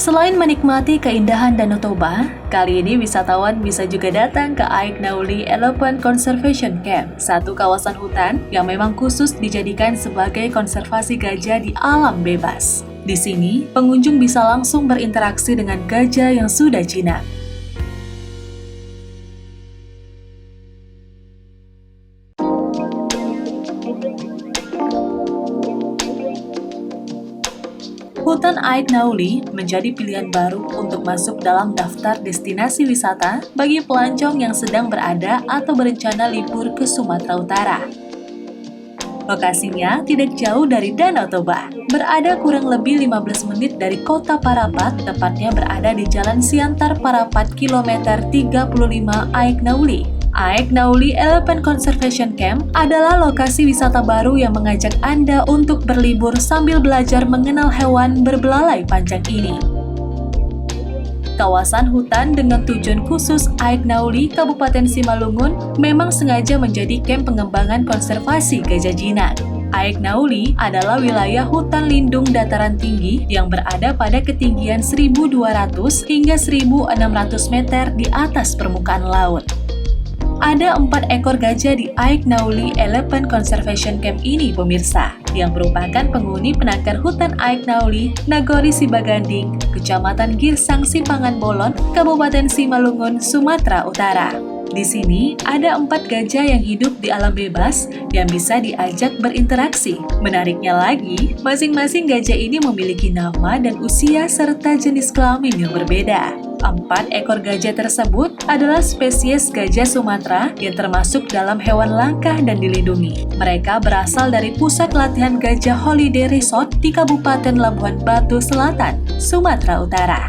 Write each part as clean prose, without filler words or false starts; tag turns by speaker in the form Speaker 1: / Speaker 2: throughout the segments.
Speaker 1: Selain menikmati keindahan Danau Toba, kali ini wisatawan bisa juga datang ke Aik Nauli Elephant Conservation Camp, satu kawasan hutan yang memang khusus dijadikan sebagai konservasi gajah di alam bebas. Di sini, pengunjung bisa langsung berinteraksi dengan gajah yang sudah jinak. Hutan Aik Nauli menjadi pilihan baru untuk masuk dalam daftar destinasi wisata bagi pelancong yang sedang berada atau berencana libur ke Sumatera Utara. Lokasinya tidak jauh dari Danau Toba, berada kurang lebih 15 menit dari kota Parapat, tepatnya berada di Jalan Siantar Parapat kilometer 35 Aik Nauli. Aik Nauli Elephant Conservation Camp adalah lokasi wisata baru yang mengajak Anda untuk berlibur sambil belajar mengenal hewan berbelalai panjang ini. Kawasan hutan dengan tujuan khusus Aik Nauli, Kabupaten Simalungun memang sengaja menjadi kamp pengembangan konservasi gajah jinak. Aik Nauli adalah wilayah hutan lindung dataran tinggi yang berada pada ketinggian 1.200 hingga 1.600 meter di atas permukaan laut. Ada 4 ekor gajah di Aik Nauli Elephant Conservation Camp ini, pemirsa, yang merupakan penghuni penangkar hutan Aik Nauli, Nagori Sibaganding, Kecamatan Girsang Simpangan Bolon, Kabupaten Simalungun, Sumatera Utara. Di sini ada 4 gajah yang hidup di alam bebas yang bisa diajak berinteraksi. Menariknya lagi, masing-masing gajah ini memiliki nama dan usia serta jenis kelamin yang berbeda. 4 ekor gajah tersebut adalah spesies gajah Sumatera yang termasuk dalam hewan langka dan dilindungi. Mereka berasal dari Pusat Latihan Gajah Holiday Resort di Kabupaten Labuhan Batu Selatan, Sumatera Utara.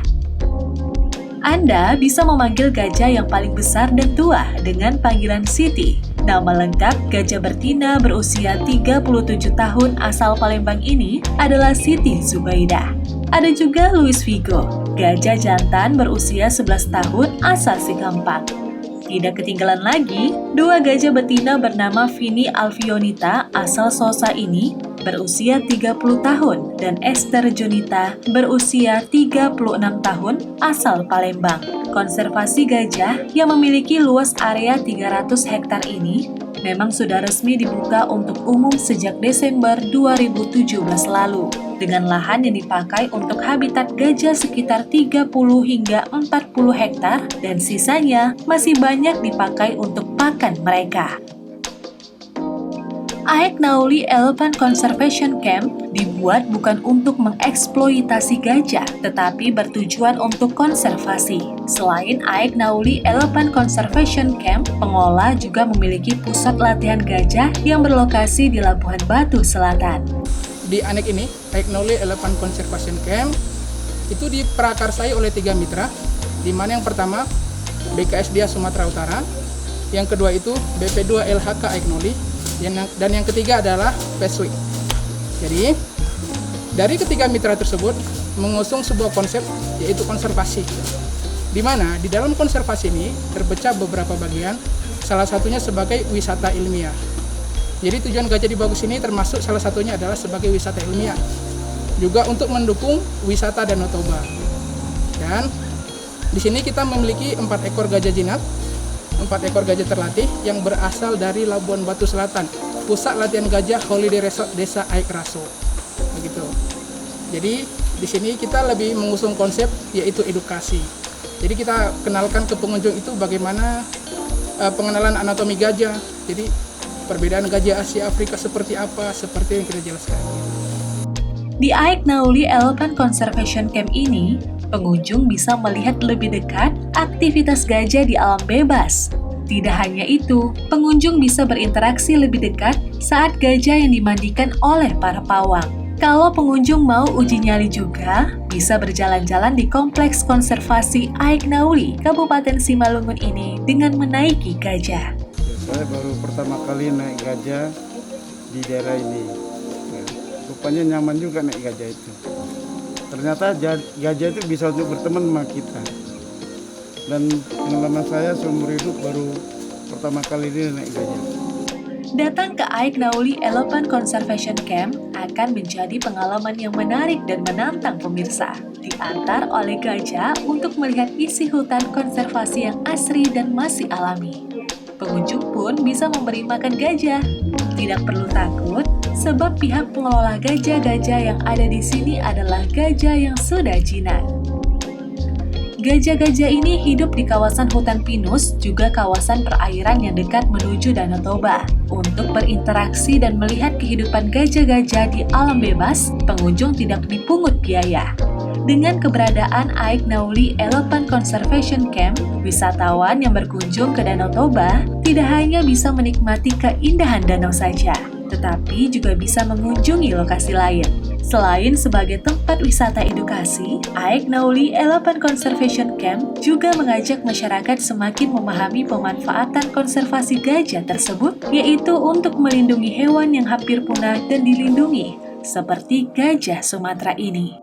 Speaker 1: Anda bisa memanggil gajah yang paling besar dan tua dengan panggilan Siti. Nama lengkap gajah betina berusia 37 tahun asal Palembang ini adalah Siti Zubaidah. Ada juga Luis Vigo, gajah jantan berusia 11 tahun asal Sikampang. Tidak ketinggalan lagi, 2 gajah betina bernama Vini Alfionita asal Sosa ini berusia 30 tahun dan Esther Junita berusia 36 tahun asal Palembang. Konservasi gajah yang memiliki luas area 300 hektar ini memang sudah resmi dibuka untuk umum sejak Desember 2017 lalu, dengan lahan yang dipakai untuk habitat gajah sekitar 30 hingga 40 hektar dan sisanya masih banyak dipakai untuk pakan mereka. Aik Nauli Elephant Conservation Camp dibuat bukan untuk mengeksploitasi gajah, tetapi bertujuan untuk konservasi. Selain Aik Nauli Elephant Conservation Camp, pengelola juga memiliki pusat latihan gajah yang berlokasi di Labuhan Batu Selatan.
Speaker 2: Di Anek ini, Aik Nauli Elephant Conservation Camp, itu diprakarsai oleh 3 mitra, di mana yang pertama BKSDA Sumatera Utara, yang kedua itu BP2 LHK Aik Nauli, dan yang ketiga adalah PESWI. Jadi, dari ketiga mitra tersebut mengusung sebuah konsep, yaitu konservasi. Di mana di dalam konservasi ini terpecah beberapa bagian, salah satunya sebagai wisata ilmiah. Jadi tujuan Gajah di Bagus ini termasuk salah satunya adalah sebagai wisata ilmiah. Juga untuk mendukung wisata Danau Toba. Dan di sini kita memiliki 4 ekor gajah jinak, 4 ekor gajah terlatih yang berasal dari Labuan Batu Selatan, Pusat Latihan Gajah Holiday Resort Desa Aik Raso. Begitu. Jadi di sini kita lebih mengusung konsep yaitu edukasi. Jadi kita kenalkan ke pengunjung itu bagaimana pengenalan anatomi gajah. Jadi perbedaan gajah Asia Afrika seperti apa, seperti yang kita jelaskan.
Speaker 1: Di Aik Nauli Elephant Conservation Camp ini, pengunjung bisa melihat lebih dekat aktivitas gajah di alam bebas. Tidak hanya itu, pengunjung bisa berinteraksi lebih dekat saat gajah yang dimandikan oleh para pawang. Kalau pengunjung mau uji nyali juga, bisa berjalan-jalan di Kompleks Konservasi Aik Nauli, Kabupaten Simalungun ini dengan menaiki gajah.
Speaker 3: Saya baru pertama kali naik gajah di daerah ini. Rupanya nyaman juga naik gajah itu. Ternyata gajah itu bisa untuk berteman sama kita. Dan pengalaman saya seumur hidup baru pertama kali ini naik gajah.
Speaker 1: Datang ke Aik Nauli Elephant Conservation Camp akan menjadi pengalaman yang menarik dan menantang, pemirsa. diantar oleh gajah untuk melihat isi hutan konservasi yang asri dan masih alami. Pengunjung pun bisa memberi makan gajah. Tidak perlu takut, sebab pihak pengelola gajah-gajah yang ada di sini adalah gajah yang sudah jinak. Gajah-gajah ini hidup di kawasan hutan pinus, juga kawasan perairan yang dekat menuju Danau Toba. Untuk berinteraksi dan melihat kehidupan gajah-gajah di alam bebas, pengunjung tidak dipungut biaya. Dengan keberadaan Aek Nauli Elephant Conservation Camp, wisatawan yang berkunjung ke Danau Toba tidak hanya bisa menikmati keindahan danau saja, tetapi juga bisa mengunjungi lokasi lain. Selain sebagai tempat wisata edukasi, Aek Nauli Elephant Conservation Camp juga mengajak masyarakat semakin memahami pemanfaatan konservasi gajah tersebut, yaitu untuk melindungi hewan yang hampir punah dan dilindungi, seperti gajah Sumatera ini.